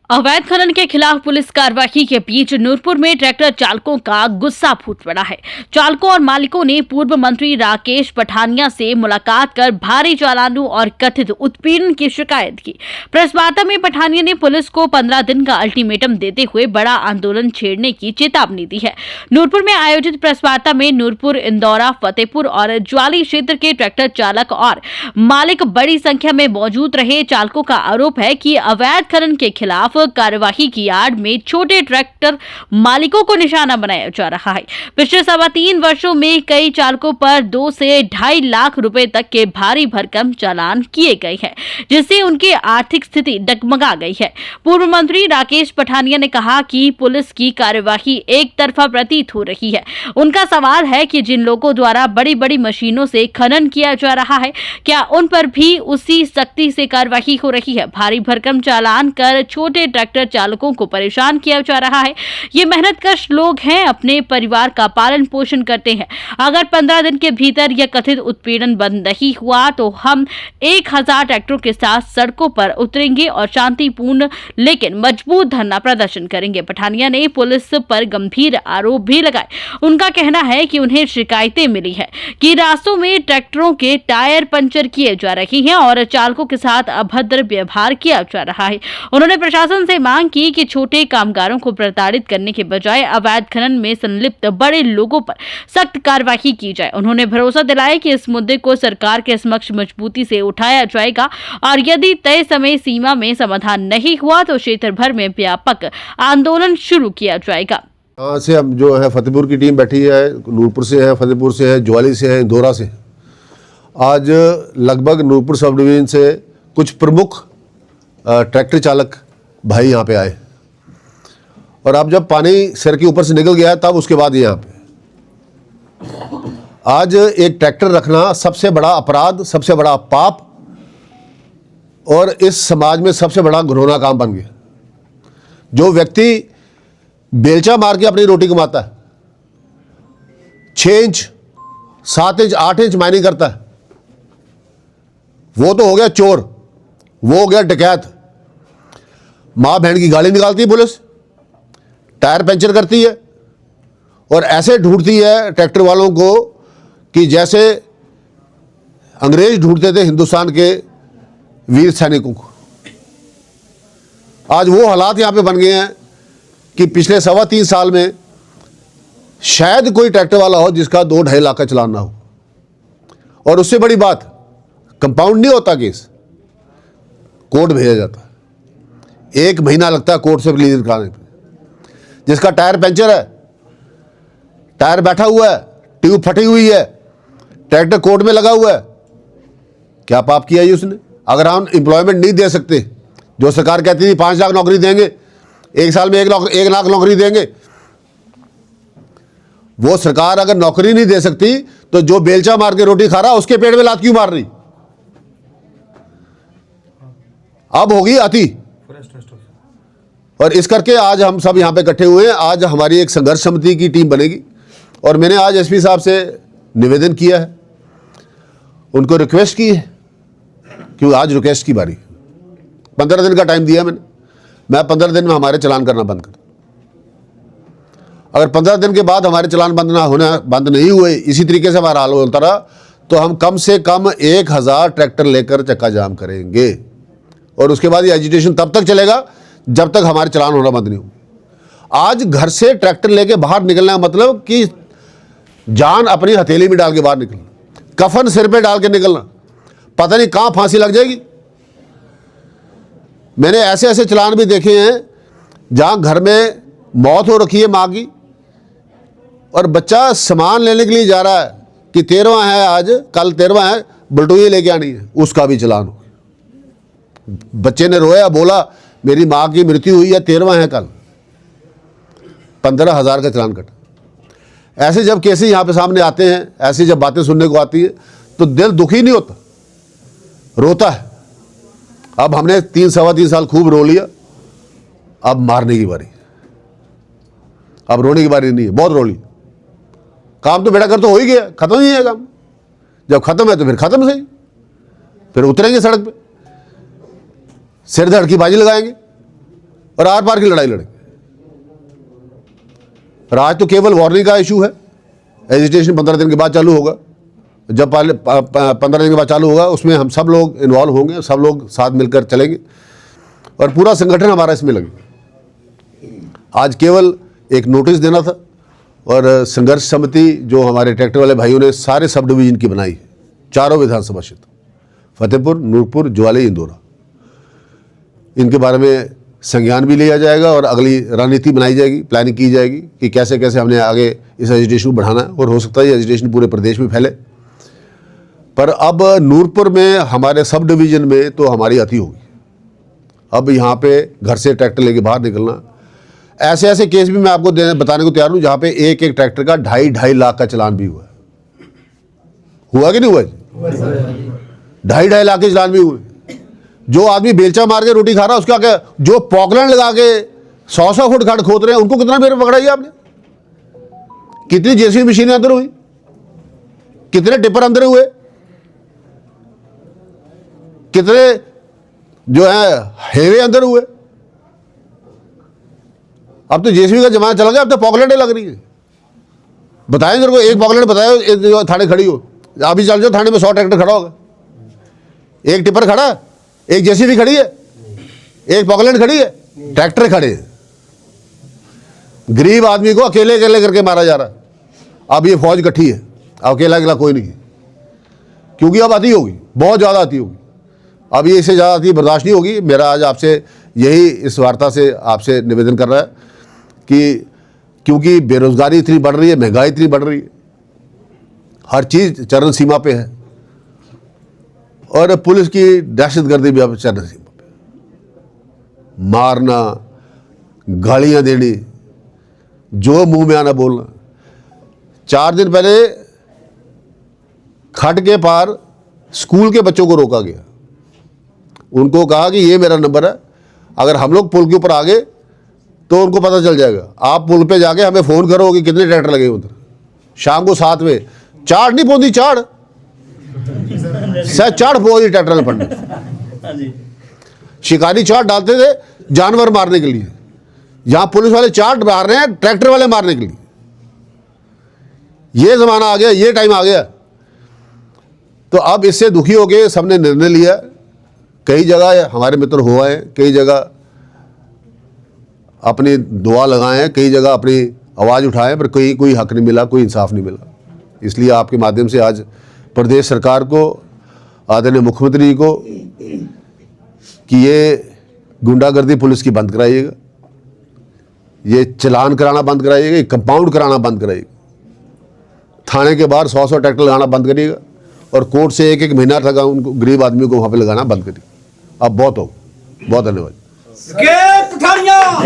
अवैध खनन के खिलाफ पुलिस कार्रवाई के बीच नूरपुर में ट्रैक्टर चालकों का गुस्सा फूट पड़ा है। चालकों और मालिकों ने पूर्व मंत्री राकेश पठानिया से मुलाकात कर भारी चालानों और कथित उत्पीड़न की शिकायत की। प्रेस वार्ता में पठानिया ने पुलिस को 15 दिन का अल्टीमेटम देते हुए बड़ा आंदोलन छेड़ने की चेतावनी दी है। नूरपुर में आयोजित प्रेस वार्ता में नूरपुर, इंदौरा, फतेहपुर और ज्वाली क्षेत्र के ट्रैक्टर चालक और मालिक बड़ी संख्या में मौजूद रहे। चालकों का आरोप है कि अवैध खनन के खिलाफ कार्यवाही की आड़ में छोटे ट्रैक्टर मालिकों को निशाना बनाया जा रहा है। पिछले 3.25 वर्षों में कई चालकों पर 2 से 2.5 लाख रुपए तक के भारी भरकम चालान किए गए हैं, जिससे उनकी आर्थिक स्थिति डगमगा गई है। पूर्व मंत्री राकेश पठानिया ने कहा कि पुलिस की कार्यवाही एक तरफा प्रतीत हो रही है। उनका सवाल है कि जिन लोगों द्वारा बड़ी बड़ी मशीनों से खनन किया जा रहा है, क्या उन पर भी उसी सख्ती से कार्यवाही हो रही है? भारी भरकम चालान कर छोटे ट्रैक्टर चालकों को परेशान किया जा रहा है। ये मेहनतकश लोग हैं, अपने परिवार का पालन पोषण करते हैं। अगर 15 दिन के भीतर यह कथित उत्पीड़न बंद नहीं हुआ तो हम 1000 ट्रैक्टरों के साथ सड़कों पर उतरेंगे और शांतिपूर्ण लेकिन मजबूत धरना प्रदर्शन करेंगे। पठानिया ने पुलिस पर गंभीर आरोप भी लगाए। उनका कहना है कि उन्हें शिकायतें मिली है कि रास्तों में ट्रैक्टरों के टायर पंचर किए जा रहे हैं और चालकों के साथ अभद्र व्यवहार किया जा रहा है। उन्होंने प्रशासन से मांग की कि छोटे कामगारों को प्रताड़ित करने के बजाय अवैध खनन में संलिप्त बड़े लोगों पर सख्त कार्रवाई की जाए। उन्होंने भरोसा दिलाया कि इस मुद्दे को सरकार के समक्ष मजबूती से उठाया जाएगा और यदि तय समय सीमा में समाधान नहीं हुआ तो क्षेत्र भर में व्यापक आंदोलन शुरू किया जाएगा। यहाँ से हम जो है फतेहपुर की टीम बैठी है, नूरपुर से है, फतेहपुर से है, ज्वाली से है, इंदौरा से। आज लगभग नूरपुर सब डिवीजन से कुछ प्रमुख ट्रैक्टर चालक भाई यहाँ पे आए और अब जब पानी सिर के ऊपर से निकल गया तब उसके बाद यहाँ पे आज एक ट्रैक्टर रखना सबसे बड़ा अपराध, सबसे बड़ा पाप और इस समाज में सबसे बड़ा घिनौना काम बन गया। जो व्यक्ति बेलचा मार के अपनी रोटी कमाता है, 6 इंच 7 इंच 8 इंच माइनिंग करता है, वो तो हो गया चोर, वो हो गया डकैत। माँ बहन की गाली निकालती है पुलिस, टायर पंचर करती है और ऐसे ढूंढती है ट्रैक्टर वालों को कि जैसे अंग्रेज ढूंढते थे हिंदुस्तान के वीर सैनिकों को। आज वो हालात यहाँ पे बन गए हैं कि पिछले 3.25 साल में शायद कोई ट्रैक्टर वाला हो जिसका 2-2.5 लाख का चालान ना हो। और उससे बड़ी बात, कंपाउंड नहीं होता केस, कोर्ट भेजा जाता है। 1 महीना लगता है कोर्ट से रिलीज कराने पे। जिसका टायर पंचर है, टायर बैठा हुआ है, ट्यूब फटी हुई है, ट्रैक्टर कोर्ट में लगा हुआ है, क्या पाप किया है उसने? अगर हम एम्प्लॉयमेंट नहीं दे सकते, जो सरकार कहती थी 5 लाख नौकरी देंगे, 1 साल में 1 लाख नौकरी देंगे, वो सरकार अगर नौकरी नहीं दे सकती तो जो बेलचा मार के रोटी खा रहा उसके पेट में लात क्यों मार रही? अब होगी अति। और इस करके आज हम सब यहाँ पे इकट्ठे हुए हैं। आज हमारी एक संघर्ष समिति की टीम बनेगी और मैंने आज एसपी साहब से निवेदन किया है, उनको रिक्वेस्ट की है कि आज रिक्वेस्ट की बारी, 15 दिन का टाइम दिया मैं 15 दिन में हमारे चालान करना बंद कर। अगर 15 दिन के बाद हमारे चालान बंद नहीं हुए, इसी तरीके से हमारा हाल होता रहा तो हम कम से कम 1000 ट्रैक्टर लेकर चक्का जाम करेंगे और उसके बाद ये एजिटेशन तब तक चलेगा जब तक हमारे चालान होना बंद नहीं हो। आज घर से ट्रैक्टर लेके बाहर निकलना का मतलब कि जान अपनी हथेली में डाल के बाहर निकलना, कफन सिर पे डाल के निकलना, पता नहीं कहाँ फांसी लग जाएगी। मैंने ऐसे ऐसे चालान भी देखे हैं जहाँ घर में मौत हो रखी है माँ की और बच्चा सामान लेने के लिए जा रहा है कि 13वां है, आज कल 13वां है, बलटोई लेके आनी है, उसका भी चालान हो। बच्चे ने रोया, बोला मेरी माँ की मृत्यु हुई है, 13वां है कल, 15,000 का चालान कटा। ऐसे जब केसेस यहाँ पे सामने आते हैं, ऐसी जब बातें सुनने को आती है तो दिल दुखी नहीं होता, रोता है। अब हमने 3-3.25 साल खूब रो लिया, अब मारने की बारी, अब रोने की बारी नहीं है। बहुत रो ली, काम तो बेटा कर तो हो ही गया, खत्म ही है काम। जब खत्म है तो फिर खत्म सही, फिर उतरेंगे सड़क पे, सिर धड़ की बाजी लगाएंगे। और आर पार की लड़ाई लड़ेंगे। आज तो केवल वार्निंग का इशू है, एजिटेशन 15 दिन के बाद चालू होगा। जब 15 दिन के बाद चालू होगा उसमें हम सब लोग इन्वॉल्व होंगे, सब लोग साथ मिलकर चलेंगे और पूरा संगठन हमारा इसमें लगेगा। आज केवल एक नोटिस देना था और संघर्ष समिति जो हमारे ट्रैक्टर वाले भाइयों ने सारे सब डिवीजन की बनाई है, चारों विधानसभा क्षेत्र, फतेहपुर, नूरपुर, ज्वाली, इंदौरा, इनके बारे में संज्ञान भी लिया जाएगा और अगली रणनीति बनाई जाएगी, प्लानिंग की जाएगी कि कैसे कैसे हमने आगे इस एजिटेशन को बढ़ाना है। और हो सकता है ये एजिटेशन पूरे प्रदेश में फैले। पर अब नूरपुर में हमारे सब डिवीज़न में तो हमारी अति होगी। अब यहाँ पे घर से ट्रैक्टर लेके बाहर निकलना, ऐसे ऐसे केस भी मैं आपको बताने को तैयार हूँ जहाँ पे एक एक ट्रैक्टर का 2.5 लाख का चालान भी हुआ कि नहीं हुआ? 2.5 लाख के चालान भी हुए। जो आदमी बेलचा मार के रोटी खा रहा है उसका क्या, जो पॉकलैंड लगा के 100 फुट खड़ खोद रहे हैं उनको कितना बेर पकड़ाइए आपने? कितनी जेसीबी मशीनें अंदर हुई, कितने टिपर अंदर हुए, कितने जो है हेवे अंदर हुए। अब तो जेसीबी का जमाना चला गया, अब तो पॉकलैंडें लग रही है। बताएं मेरे को, एक पॉकलैंड बताओ थाने खड़ी हो, अभी चल जाओ थाने में 100 ट्रैक्टर खड़ा होगा, एक टिपर खड़ा, एक जेसीबी खड़ी है, एक पॉकलैंड खड़ी है, ट्रैक्टर खड़े हैं। गरीब आदमी को अकेले अकेले करके मारा जा रहा है। अब ये फौज इकट्ठी है, अकेला अकेला कोई नहीं है, क्योंकि अब आती होगी, बहुत ज़्यादा आती होगी। अब ये इससे ज़्यादा आती बर्दाश्त नहीं होगी। मेरा आज आपसे यही इस वार्ता से आपसे निवेदन कर रहा है कि क्योंकि बेरोजगारी इतनी बढ़ रही है, महंगाई इतनी बढ़ रही है, हर चीज़ चरम सीमा पे है और पुलिस की दहशतगर्दी भी अब चरम सीमा पे, मारना, गालियाँ देनी, जो मुंह में आना बोलना। 4 दिन पहले खट के पार स्कूल के बच्चों को रोका गया, उनको कहा कि ये मेरा नंबर है, अगर हम लोग पुल के ऊपर आ गए तो उनको पता चल जाएगा, आप पुल पे जाके हमें फ़ोन करो कि कितने ट्रैक्टर लगे उधर। शाम को 7 बजे चाड़ नहीं पहुंची, चाड़ पहुंची ट्रैक्टर में पड़ने। शिकारी चाड़ डालते थे जानवर मारने के लिए, यहां पुलिस वाले चाड़ मार रहे हैं ट्रैक्टर वाले मारने के लिए। ये ज़माना आ गया, ये टाइम आ गया। तो अब इससे दुखी होकर सबने निर्णय लिया, कई जगह हमारे मित्र हुआ है, कई जगह अपनी दुआ लगाए हैं, कई जगह अपनी आवाज़ उठाएं, पर कोई हक नहीं मिला, कोई इंसाफ नहीं मिला। इसलिए आपके माध्यम से आज प्रदेश सरकार को, आदरणीय मुख्यमंत्री को, कि ये गुंडागर्दी पुलिस की बंद कराइएगा, ये चलान कराना बंद कराइएगा, ये कंपाउंड कराना बंद कराइएगा, थाने के बाहर 100 ट्रैक्टर लगाना बंद करिएगा और कोर्ट से एक महीना तक उनको गरीब आदमी को वहाँ पे लगाना बंद करिए। अब बहुत हो, बहुत धन्यवाद।